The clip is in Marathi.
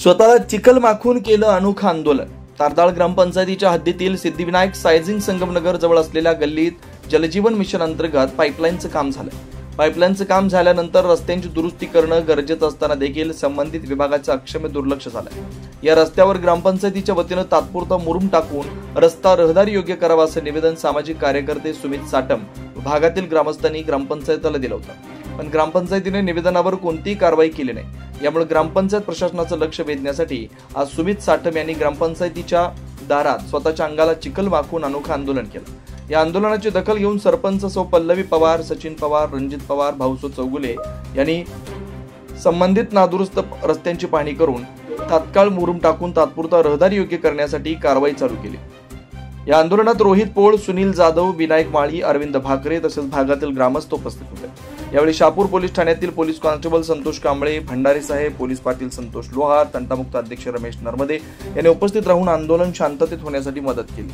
स्वतःला चिखल माखून केलं अनोखं आंदोलन। तारदाळ ग्रामपंचायतीच्या हद्दीतील सिद्धिविनायक सायझिंग संगमनगर जवळ असलेल्या गल्लीत जलजीवन मिशन अंतर्गत पाईपलाईनचं काम झालं। पाईपलाईनचं काम झाल्यानंतर रस्त्यांची दुरुस्ती करणं गरजेचं असताना देखील संबंधित विभागाचं अक्षम्य दुर्लक्ष झालं। या रस्त्यावर ग्रामपंचायतीच्या वतीनं तात्पुरता मुरुम टाकून रस्ता रहदारी योग्य करावा असं निवेदन सामाजिक कार्यकर्ते सुमित साटम भागातील ग्रामस्थांनी ग्रामपंचायतीला दिलं होतं, पण ग्रामपंचायतीने निवेदनावर कोणतीही कारवाई केली नाही। यामुळे ग्रामपंचायत प्रशासनाचं लक्ष वेधण्यासाठी आज सुमित साटम यांनी ग्रामपंचायतीच्या दारात स्वतःच्या अंगाला चिखल माखून अनोखं आंदोलन केलं। या आंदोलनाची दखल घेऊन सरपंच सौ पल्लवी पवार, सचिन पवार, रणजित पवार, भाऊसो चौगुले यांनी संबंधित नादुरुस्त रस्त्यांची पाहणी करून तात्काळ मुरुम टाकून तात्पुरता रहदारी योग्य करण्यासाठी कारवाई चालू केली। या आंदोलनात रोहित पोळ, सुनील जाधव, विनायक माळी, अरविंद भाकरे तसेच भागातील ग्रामस्थ उपस्थित होते। यावेळी शापूर पोलीस ठाण्यातील पोलीस कॉन्स्टेबल संतोष कांबळे, भंडारी साहेब, पोलीस पाटील संतोष लोहार, तंटामुक्त अध्यक्ष रमेश नर्मदे यांनी उपस्थित राहून आंदोलन शांततेत होण्यासाठी मदत केली।